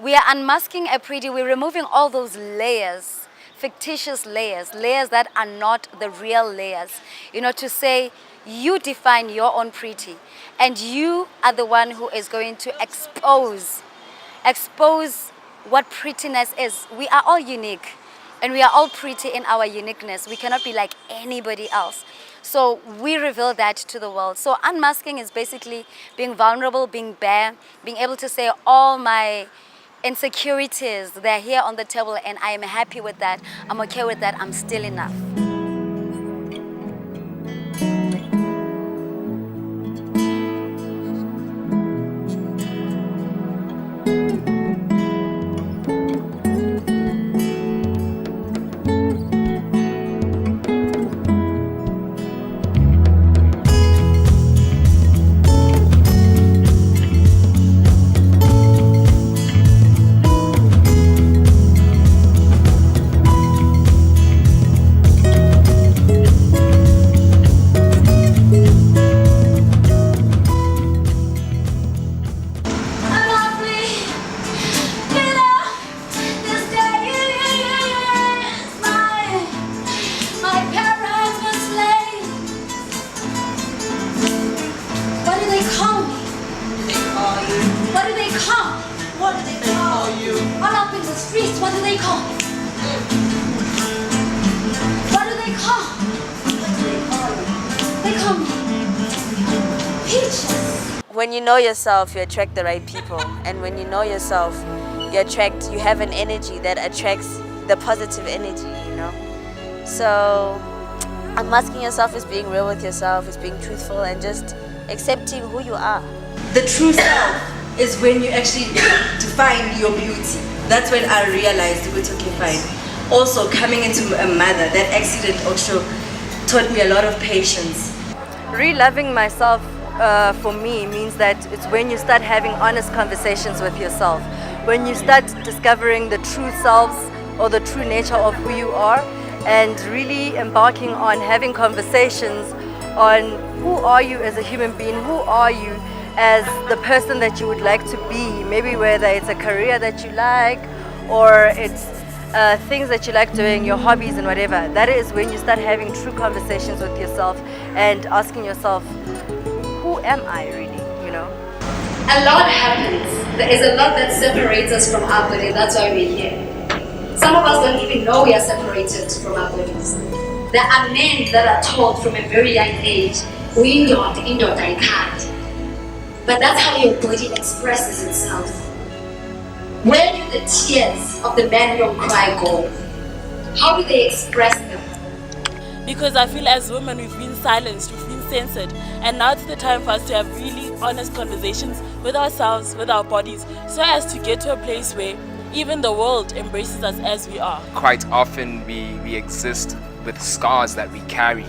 We are unmasking a pretty, we're removing all those layers, fictitious layers, layers that are not the real layers. To say you define your own pretty and you are the one who is going to expose what prettiness is. We are all unique and we are all pretty in our uniqueness. We cannot be like anybody else. So we reveal that to the world. So unmasking is basically being vulnerable, being bare, being able to say all my insecurities, they're here on the table and I am happy with that. I'm okay with that. I'm still enough. What do they call me? What do they call me? They call me Peaches. When you know yourself, you attract the right people. And when you know yourself, you have an energy that attracts the positive energy. So unmasking yourself is being real with yourself, is being truthful and just accepting who you are. The true self is when you actually define your beauty. That's when I realized, okay, fine. Also, coming into a mother, that accident also taught me a lot of patience. Re-loving myself for me means that it's when you start having honest conversations with yourself, when you start discovering the true selves or the true nature of who you are, and really embarking on having conversations on who are you as a human being, who are you as the person that you would like to be, maybe whether it's a career that you like or it's things that you like doing, your hobbies and whatever. That is when you start having true conversations with yourself and asking yourself, who am I really, A lot happens. There is a lot that separates us from our body. That's why we're here. Some of us don't even know we are separated from our bodies. There are men that are taught from a very young age, I can't. But that's how your body expresses itself. Where do the tears of the men who don't cry go? How do they express them? Because I feel as women we've been silenced, we've been censored, and now it's the time for us to have really honest conversations with ourselves, with our bodies, so as to get to a place where even the world embraces us as we are. Quite often we exist with scars that we carry,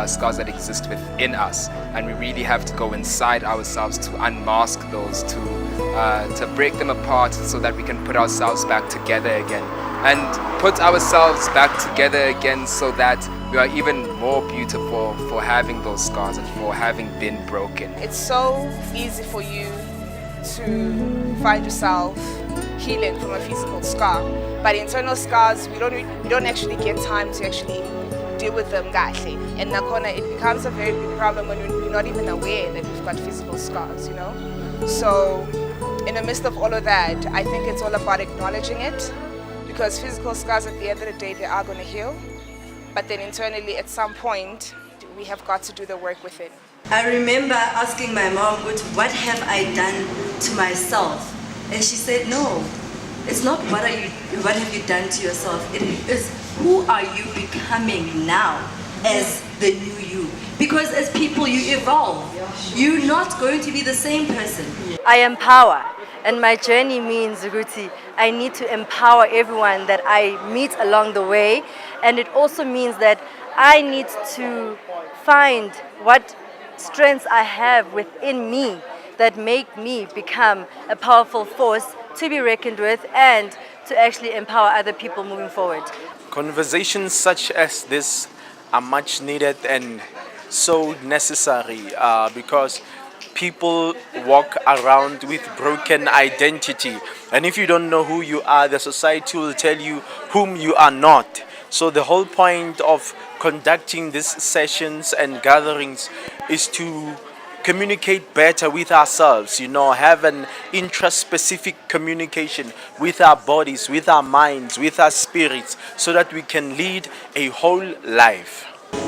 scars that exist within us, and we really have to go inside ourselves to unmask those, to break them apart so that we can put ourselves back together again, and put ourselves back together again so that we are even more beautiful for having those scars and for having been broken. It's so easy for you to find yourself healing from a physical scar, but internal scars we don't actually get time to actually deal with them gahle. And nakhona it becomes a very big problem when we're not even aware that we've got physical scars, So in the midst of all of that, I think it's all about acknowledging it, because physical scars at the end of the day, they are going to heal, but then internally at some point we have got to do the work within. I remember asking my mom, what have I done to myself? And she said, no, it's not what have you done to yourself. It is who are you becoming now as the new you. Because as people you evolve. You're not going to be the same person. I empower, and my journey means, Ruti, I need to empower everyone that I meet along the way, and it also means that I need to find what strengths I have within me that make me become a powerful force to be reckoned with and to actually empower other people moving forward. Conversations such as this are much needed and so necessary because people walk around with broken identity. And if you don't know who you are, the society will tell you whom you are not. So the whole point of conducting these sessions and gatherings is to communicate better with ourselves, have an intraspecific communication with our bodies, with our minds, with our spirits, so that we can lead a whole life.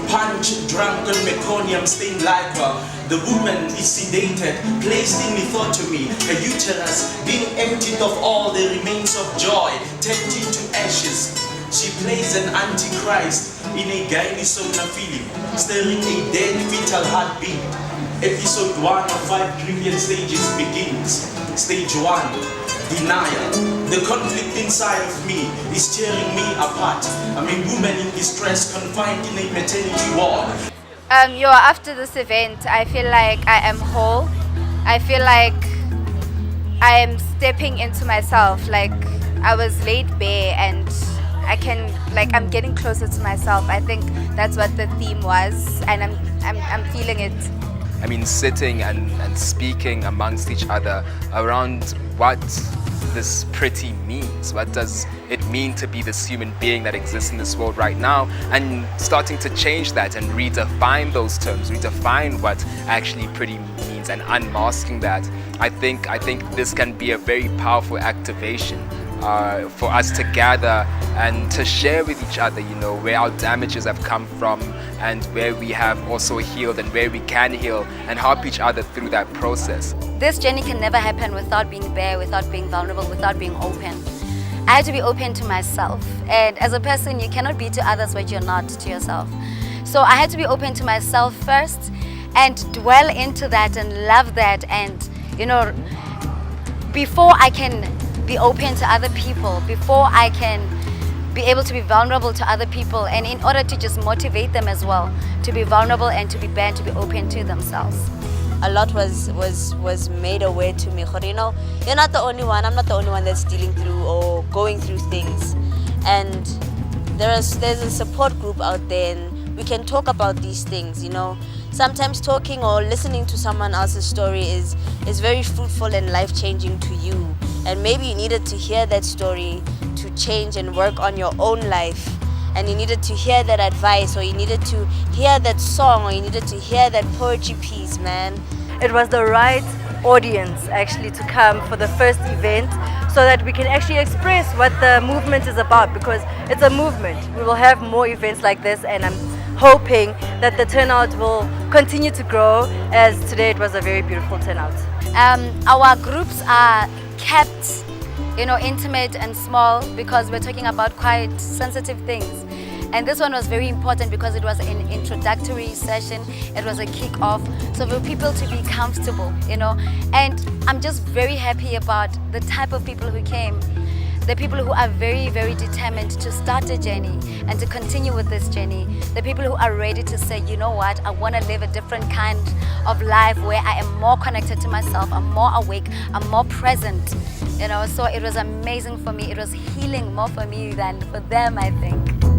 Punch, drunken meconium stained liquor. The woman is sedated, placed in lithotomy, her uterus being emptied of all the remains of joy, turned into ashes. She plays an antichrist in a gynesomna film, stirring a dead fetal heartbeat. Episode 1 of 5 trillion stages begins. Stage 1, denial. The conflict inside of me is tearing me apart. I'm a woman in distress, confined in a maternity ward. After this event, I feel like I am whole. I feel like I am stepping into myself. Like I was laid bare, and I'm getting closer to myself. I think that's what the theme was, and I'm feeling it. I mean, sitting and speaking amongst each other around what this pretty means. What does it mean to be this human being that exists in this world right now? And starting to change that and redefine those terms, redefine what actually pretty means, and unmasking that. I think this can be a very powerful activation for us to gather and to share with each other, where our damages have come from and where we have also healed and where we can heal, and help each other through that process. This journey can never happen without being bare, without being vulnerable, without being open. I had to be open to myself. And as a person, you cannot be to others what you're not to yourself. So I had to be open to myself first and dwell into that and love that. And, before I can be open to other people, before I can be able to be vulnerable to other people, and in order to just motivate them as well, to be vulnerable and to be bare and to be open to themselves. A lot was made aware to me. You're not the only one. I'm not the only one that's dealing through or going through things. And there's a support group out there, and we can talk about these things, Sometimes talking or listening to someone else's story is very fruitful and life-changing to you. And maybe you needed to hear that story to change and work on your own life. And you needed to hear that advice, or you needed to hear that song, or you needed to hear that poetry piece, man. It was the right audience actually to come for the first event, so that we can actually express what the movement is about, because it's a movement. We will have more events like this, and I'm hoping that the turnout will continue to grow, as today it was a very beautiful turnout. Our groups are kept, intimate and small, because we're talking about quite sensitive things. And this one was very important because it was an introductory session. It was a kick-off, so for people to be comfortable, And I'm just very happy about the type of people who came. The people who are very, very determined to start a journey and to continue with this journey. The people who are ready to say, you know what, I want to live a different kind of life where I am more connected to myself, I'm more awake, I'm more present. So it was amazing for me. It was healing more for me than for them, I think.